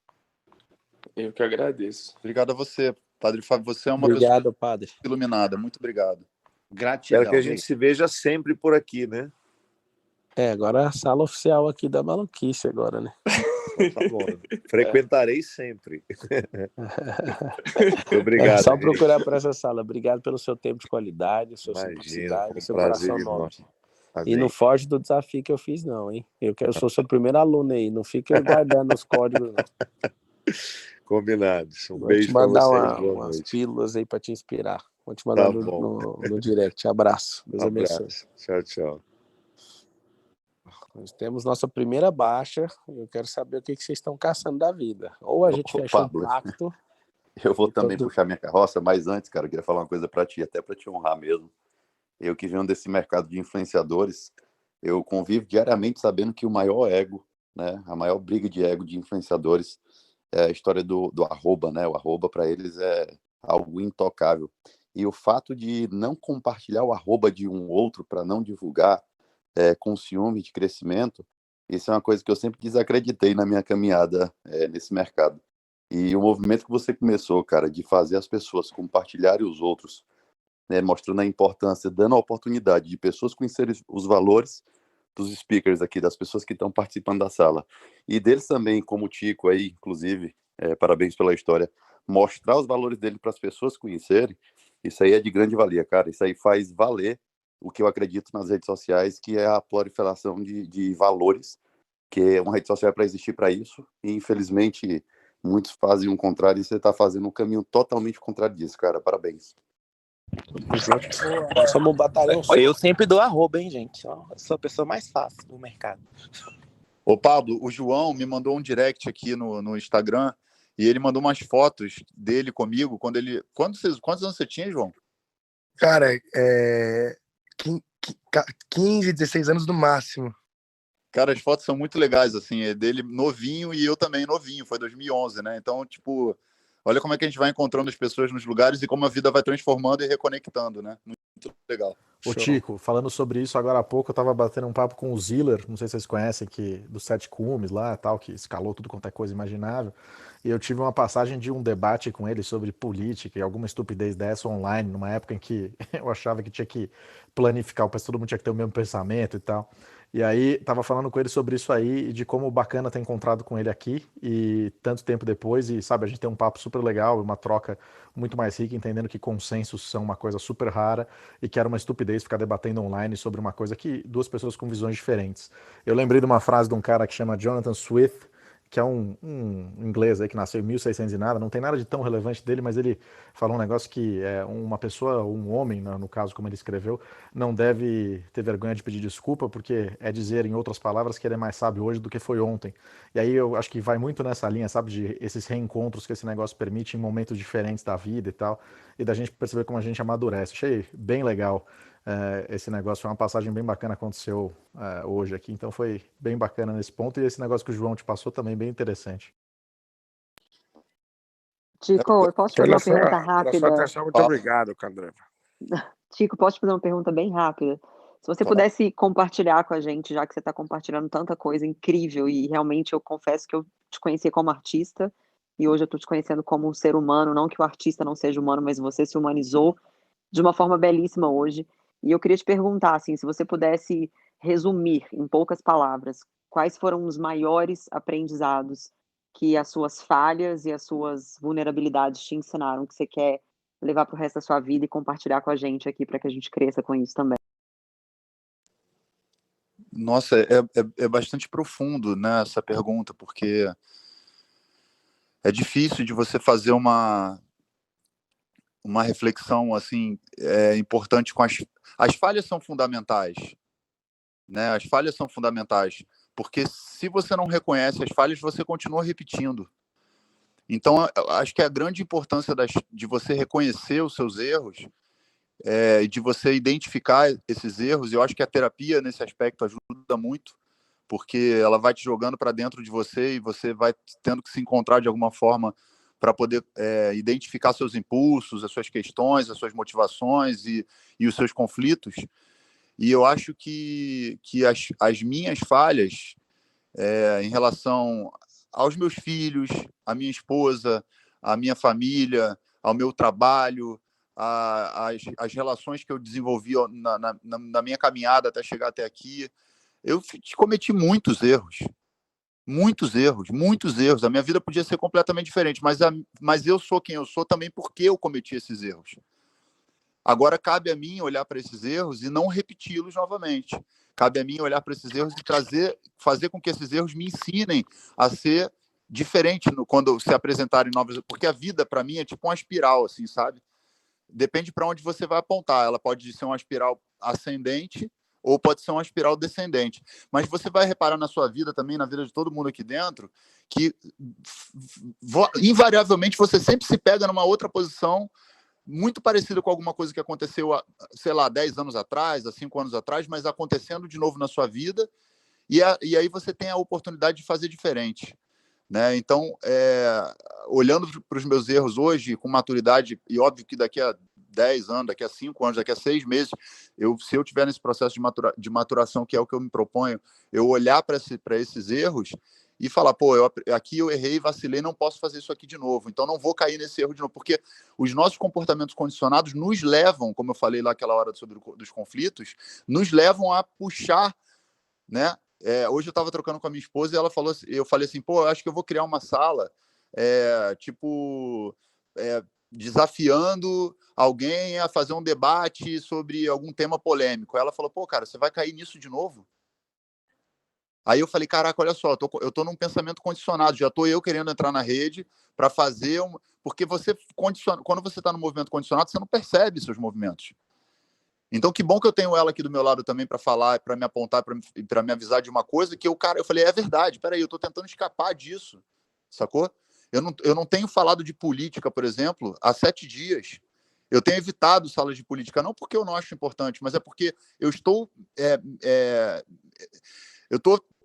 Eu que agradeço. Obrigado a você, Padre Fábio. Você é uma Obrigado, pessoa padre. iluminada. Muito obrigado. Espero que a gente se veja sempre por aqui, né? Agora é a sala oficial aqui da maluquice agora, né? Então, tá bom. Frequentarei sempre. Muito obrigado, só gente. procurar por essa sala. Obrigado pelo seu tempo de qualidade, sua Imagina, simplicidade, um seu prazer coração nobre. enorme. E não Amém. foge do desafio que eu fiz, não, hein? Eu sou seu primeiro aluno aí. Não fica guardando os códigos, não. Combinado. Um Vou beijo te para mandar vocês. Boa umas noite. pílulas aí para te inspirar. Vou te mandar Tá bom. no direct. Abraço. Deus abençoe. Abraço. Tchau, tchau. Nós temos nossa primeira baixa. Eu quero saber o que vocês estão caçando da vida. Ou a gente fecha um Pablo, pacto. eu vou também todo- puxar minha carroça, mas antes, cara, eu queria falar uma coisa para ti, até para te honrar mesmo. Eu que venho desse mercado de influenciadores, eu convivo diariamente sabendo que o maior ego, né, a maior briga de ego de influenciadores é a história do arroba, né? O arroba para eles é algo intocável. E o fato de não compartilhar o arroba de um outro para não divulgar com ciúme de crescimento, isso é uma coisa que eu sempre desacreditei na minha caminhada nesse mercado. E o movimento que você começou, cara, de fazer as pessoas compartilharem os outros, né, mostrando a importância, dando a oportunidade de pessoas conhecerem os valores dos speakers aqui, das pessoas que estão participando da sala, e deles também, como o Tico aí, inclusive, parabéns pela história, mostrar os valores dele para as pessoas conhecerem, isso aí é de grande valia, cara, isso aí faz valer o que eu acredito nas redes sociais, que é a proliferação de valores, que é uma rede social para existir para isso, e infelizmente muitos fazem o contrário, e você está fazendo um caminho totalmente contrário disso, cara, parabéns. Nós somos um batalhão só. Eu sempre dou arroba, hein, gente? Eu sou a pessoa mais fácil do mercado. Ô, Pablo, o João me mandou um direct aqui no Instagram e ele mandou umas fotos dele comigo quando ele... Quantos anos você tinha, João? Cara, 15, 16 anos no máximo. Cara, as fotos são muito legais, assim, é dele novinho e eu também novinho, foi 2011, né? Então, tipo, olha como é que a gente vai encontrando as pessoas nos lugares e como a vida vai transformando e reconectando, né? Muito legal. Ô Tico, falando sobre isso agora há pouco, eu tava batendo um papo com o Ziller, não sei se vocês conhecem, dos Sete Cumes lá, tal, que escalou tudo quanto é coisa imaginável, e eu tive uma passagem de um debate com ele sobre política e alguma estupidez dessa online, numa época em que eu achava que tinha que planificar, todo mundo tinha que ter o mesmo pensamento e tal. E aí, tava falando com ele sobre isso aí e de como bacana ter encontrado com ele aqui e tanto tempo depois, e sabe, a gente tem um papo super legal, uma troca muito mais rica, entendendo que consensos são uma coisa super rara e que era uma estupidez ficar debatendo online sobre uma coisa que duas pessoas com visões diferentes. Eu lembrei de uma frase de um cara que chama Jonathan Swift, que é um inglês aí que nasceu em 1600 e nada, não tem nada de tão relevante dele, mas ele falou um negócio que uma pessoa, um homem, no caso como ele escreveu, não deve ter vergonha de pedir desculpa, porque é dizer, em outras palavras, que ele é mais sábio hoje do que foi ontem. E aí eu acho que vai muito nessa linha, sabe, de esses reencontros que esse negócio permite em momentos diferentes da vida e tal, e da gente perceber como a gente amadurece. Achei bem legal esse negócio, foi uma passagem bem bacana, aconteceu hoje aqui, então foi bem bacana nesse ponto, e esse negócio que o João te passou também bem interessante. Tico, eu posso fazer uma pergunta rápida? Atenção, muito obrigado, Candreva. Tico, posso te fazer uma pergunta bem rápida? Se você pudesse compartilhar com a gente, já que você está compartilhando tanta coisa incrível, e realmente eu confesso que eu te conhecia como artista, e hoje eu estou te conhecendo como um ser humano, não que o artista não seja humano, mas você se humanizou de uma forma belíssima hoje. E eu queria te perguntar, assim, se você pudesse resumir em poucas palavras, quais foram os maiores aprendizados que as suas falhas e as suas vulnerabilidades te ensinaram, que você quer levar para o resto da sua vida e compartilhar com a gente aqui para que a gente cresça com isso também? Nossa, é bastante profundo, né, essa pergunta, porque é difícil de você fazer uma uma reflexão assim importante com as falhas são fundamentais, né? As falhas são fundamentais, porque se você não reconhece as falhas, você continua repetindo. Então, acho que a grande importância de você reconhecer os seus erros, de você identificar esses erros, eu acho que a terapia, nesse aspecto, ajuda muito, porque ela vai te jogando para dentro de você e você vai tendo que se encontrar de alguma forma para poder identificar seus impulsos, as suas questões, as suas motivações e os seus conflitos. E eu acho que as minhas falhas em relação aos meus filhos, à minha esposa, à minha família, ao meu trabalho, as relações que eu desenvolvi na minha caminhada até chegar até aqui, eu cometi muitos erros. Muitos erros, muitos erros. A minha vida podia ser completamente diferente, mas eu sou quem eu sou também porque eu cometi esses erros. Agora, cabe a mim olhar para esses erros e não repeti-los novamente. Cabe a mim olhar para esses erros e fazer com que esses erros me ensinem a ser diferente quando se apresentarem novos... Porque a vida, para mim, é tipo uma espiral, assim, sabe? Depende para onde você vai apontar. Ela pode ser uma espiral ascendente ou pode ser uma espiral descendente. Mas você vai reparar na sua vida também, na vida de todo mundo aqui dentro, que invariavelmente você sempre se pega numa outra posição muito parecida com alguma coisa que aconteceu, sei lá, 10 anos atrás, há 5 anos atrás, mas acontecendo de novo na sua vida, e aí você tem a oportunidade de fazer diferente, né? Então, olhando para os meus erros hoje, com maturidade, e óbvio que daqui a 10 anos, daqui a 5 anos, daqui a 6 meses, se eu tiver nesse processo de maturação, que é o que eu me proponho, eu olhar para esses erros e falar, pô, aqui eu errei, vacilei, não posso fazer isso aqui de novo, então não vou cair nesse erro de novo, porque os nossos comportamentos condicionados nos levam, como eu falei lá aquela hora sobre dos conflitos, nos levam a puxar, né? Hoje eu estava trocando com a minha esposa e ela falou, eu falei assim, pô, eu acho que eu vou criar uma sala, desafiando alguém a fazer um debate sobre algum tema polêmico. Ela falou, pô, cara, você vai cair nisso de novo? Aí eu falei, caraca, olha só, eu tô num pensamento condicionado, já tô eu querendo entrar na rede para fazer porque você quando você está no movimento condicionado, você não percebe seus movimentos. Então, que bom que eu tenho ela aqui do meu lado também para falar, para me apontar, para me avisar de uma coisa que eu falei, é verdade, peraí, eu tô tentando escapar disso, sacou? Eu não tenho falado de política, por exemplo, há 7 dias. Eu tenho evitado salas de política, não porque eu não acho importante, mas é porque eu estou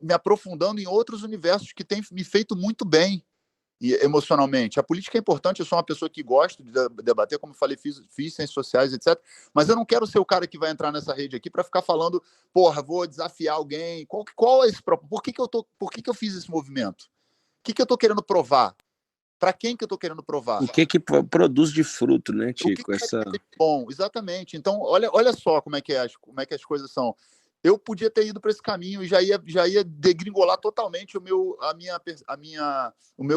me aprofundando em outros universos que têm me feito muito bem emocionalmente. A política é importante, eu sou uma pessoa que gosto de debater, como eu falei, fiz ciências sociais, etc. Mas eu não quero ser o cara que vai entrar nessa rede aqui para ficar falando, porra, vou desafiar alguém. Qual é esse próprio? Por que eu fiz esse movimento? O que eu estou querendo provar? Para quem que eu estou querendo provar? O que produz de fruto, né, Tico? Bom, exatamente. Então, olha só como é que as coisas são. Eu podia ter ido para esse caminho e já ia degringolar totalmente o meu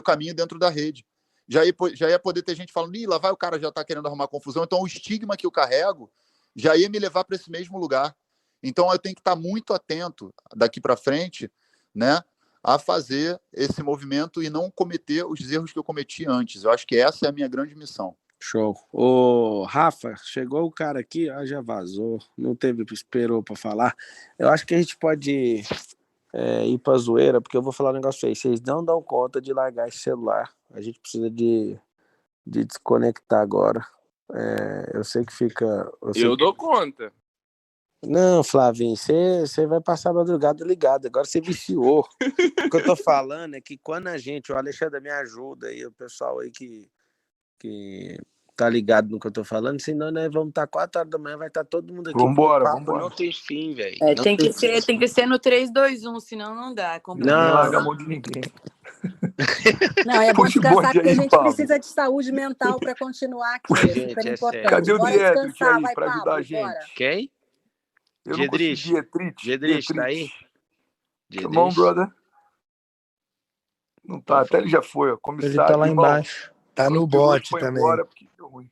caminho dentro da rede. Já ia poder ter gente falando, lá vai o cara já está querendo arrumar confusão. Então, o estigma que eu carrego já ia me levar para esse mesmo lugar. Então, eu tenho que estar muito atento daqui para frente, né, a fazer esse movimento e não cometer os erros que eu cometi antes. Eu acho que essa é a minha grande missão. Show. Ô, Rafa, chegou o cara aqui, já vazou, não esperou para falar. Eu acho que a gente pode ir pra zoeira, porque eu vou falar um negócio aí. Vocês não dão conta de largar esse celular. A gente precisa de desconectar agora. Eu sei que fica... Eu dou conta. Não, Flavinho, você vai passar a madrugada ligado. Agora você viciou. O que eu tô falando é que quando o Alexandre me ajuda aí, o pessoal aí que tá ligado no que eu tô falando, senão nós vamos estar 4 horas da manhã, vai estar todo mundo aqui. Vambora. Não tem fim, velho. Tem que ser no 3, 2, 1, senão não dá. Ninguém larga a mão de ninguém. Não, é bom Puxa o descansar, bonde porque aí, a gente Pablo. precisa de saúde mental para continuar aqui. Gente, É super é importante. sério. Cadê o Bora Dietrich descansar, aí vai, para ajudar Pablo, a gente? bora. Quem? Eu não consegui. Dietrich, tá aí? Come on, brother. Não tá, até ele já foi, ó. Comissário, Ele tá lá irmão. embaixo. Tá no bote também. Embora porque deu ruim.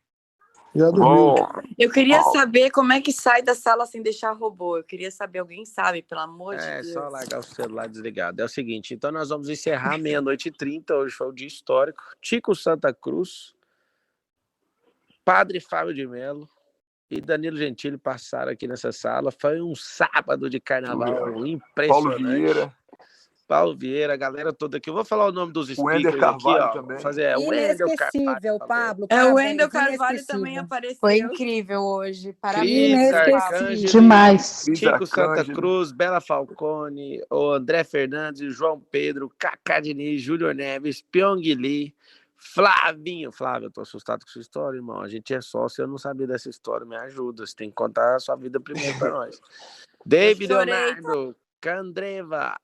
Já dormiu. Eu queria saber como é que sai da sala sem deixar robô. Eu queria saber, alguém sabe, pelo amor de Deus. É só largar o celular desligado. É o seguinte, então nós vamos encerrar 00:30. Hoje foi um dia histórico. Tico Santa Cruz. Padre Fábio de Mello e Danilo Gentili passaram aqui nessa sala. Foi um sábado de carnaval impressionante. Paulo Vieira, a galera toda aqui. Eu vou falar o nome dos speakers aqui, ó. Também. Fazer o Wendel Carvalho. Pablo. O Wendel Carvalho também apareceu. Foi incrível hoje. Parabéns. Cris Arcângelo, Demais. Chico Santa Cruz, Bela Falcone, o André Fernandes, João Pedro, Cacá Diniz, Júlio Neves, Pyong Lee, Flavinho. Flávio, eu tô assustado com sua história, irmão. A gente é sócio, eu não sabia dessa história. Me ajuda. Você tem que contar a sua vida primeiro pra nós. David Leonardo, Candreva,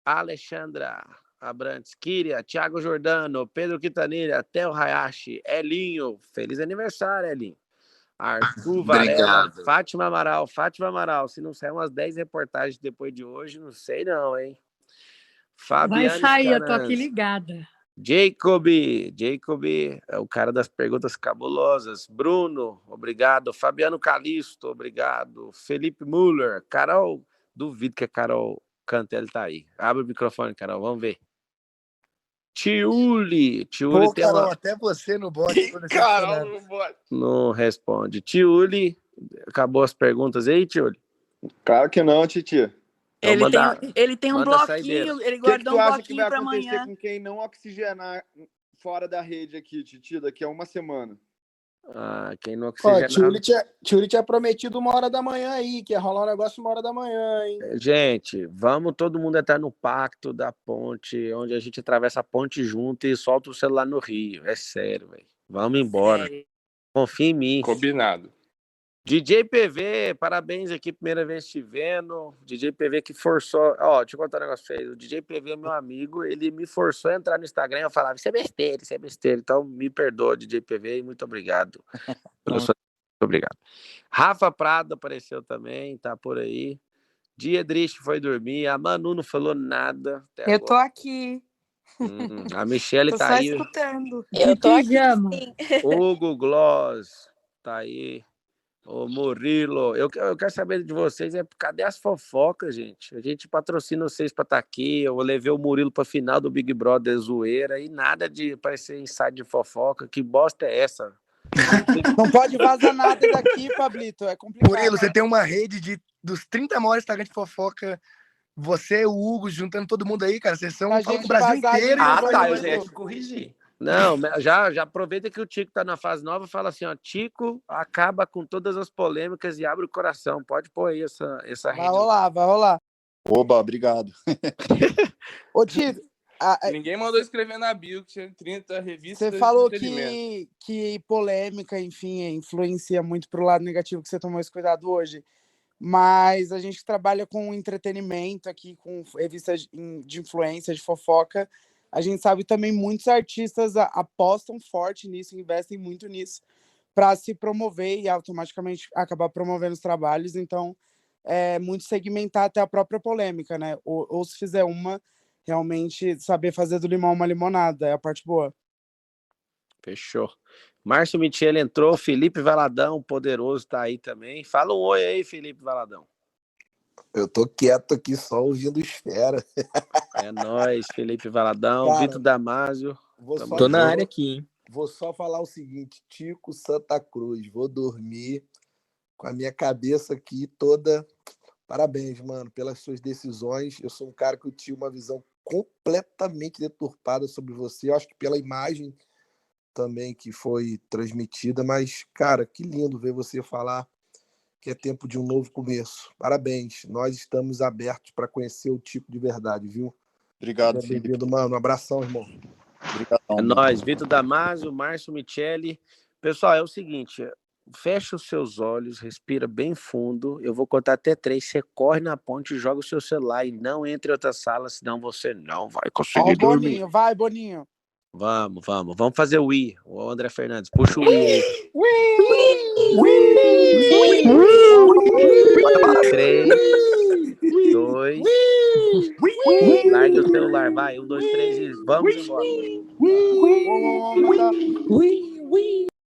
Alexandra Abrantes, Kíria, Thiago Jordano, Pedro Quintanilha, Theo Hayashi, Elinho. Feliz aniversário, Elinho. Arthur Varela, Fátima Amaral. Se não sair umas 10 reportagens depois de hoje, não sei não, hein? Fabiane Vai sair, Scaranz, eu tô aqui ligada. Jacob é o cara das perguntas cabulosas. Bruno, obrigado. Fabiano Calisto, obrigado. Felipe Muller, Carol, duvido que a Carol Cantelli tá aí. Abre o microfone, Carol, vamos ver. Tiuli Pô, tem Carol, uma... até você no bote. Carol no bote. Não responde. Tiuli, acabou as perguntas aí, Tiuli? Claro que não, Titi. Ele tem um bloquinho, ele guardou um bloquinho para amanhã. O que tu acha que vai acontecer com quem não oxigenar fora da rede aqui, Titi, daqui a uma semana? Quem não oxigenar... Tiuli tinha prometido 1h da manhã aí, que ia rolar um negócio 1h da manhã, hein? Gente, vamos todo mundo entrar no pacto da ponte, onde a gente atravessa a ponte junto e solta o celular no Rio. É sério, velho. Vamos embora. Sério. Confia em mim. Combinado. DJ PV, parabéns aqui, primeira vez te vendo. DJ PV que forçou... deixa eu contar um negócio feio. O DJ PV é meu amigo, ele me forçou a entrar no Instagram e eu falava, isso é besteira. Então, me perdoa, DJ PV, e muito obrigado. Muito obrigado. Rafa Prado apareceu também, tá por aí. Diedrich foi dormir. A Manu não falou nada até agora. Eu tô aqui. A Michelle tá aí. Tô só escutando. Eu tô aqui, sim. Hugo Gloss tá aí. Ô Murilo, eu quero saber de vocês, cadê as fofocas, gente? A gente patrocina vocês pra estar aqui, eu levei o Murilo pra final do Big Brother zoeira e nada de parecer inside de fofoca, que bosta é essa? Não pode vazar nada daqui, Pablito, é complicado. Murilo, você tem uma rede dos 30 maiores Instagram de fofoca, você, o Hugo, juntando todo mundo aí, cara, vocês são o Brasil inteiro. Eu já ia te corrigir. Não, já aproveita que o Tico tá na fase nova e fala assim, ó, Tico acaba com todas as polêmicas e abre o coração. Pode pôr aí essa rede. Vai rolar. Oba, obrigado. Ô, Tico, ninguém mandou escrever na bio que tinha 30 revistas. Você falou que polêmica, enfim, influencia muito pro lado negativo, que você tomou esse cuidado hoje. Mas a gente trabalha com entretenimento aqui, com revistas de influência, de fofoca. A gente sabe também muitos artistas apostam forte nisso, investem muito nisso para se promover e automaticamente acabar promovendo os trabalhos. Então, é muito segmentar até a própria polêmica, né? Ou se fizer uma, realmente saber fazer do limão uma limonada, é a parte boa. Fechou. Márcio Michele entrou, Felipe Valadão, poderoso, tá aí também. Fala um oi aí, Felipe Valadão. Eu tô quieto aqui só ouvindo Esfera. É nóis, Felipe Valadão, Cara, Vitor Damasio. Tô na área aqui, hein? Vou só falar o seguinte, Tico Santa Cruz, vou dormir com a minha cabeça aqui toda... Parabéns, mano, pelas suas decisões. Eu sou um cara que tinha uma visão completamente deturpada sobre você. Eu acho que pela imagem também que foi transmitida, mas, cara, que lindo ver você falar que é tempo de um novo começo. Parabéns. Nós estamos abertos para conhecer o Tico de verdade, viu? Obrigado, Felipe. Mano. Um abração, irmão. É nóis. Vitor Damasio, Márcio Michele. Pessoal, é o seguinte, fecha os seus olhos, respira bem fundo. Eu vou contar até 3. Você corre na ponte e joga o seu celular e não entre em outra sala, senão você não vai conseguir dormir. Boninho, vai, Boninho. Vamos fazer o Wii. O André Fernandes, puxa o Wii aí. 3, 2, larga o celular, vai, 1, 2, 3 e vamos embora.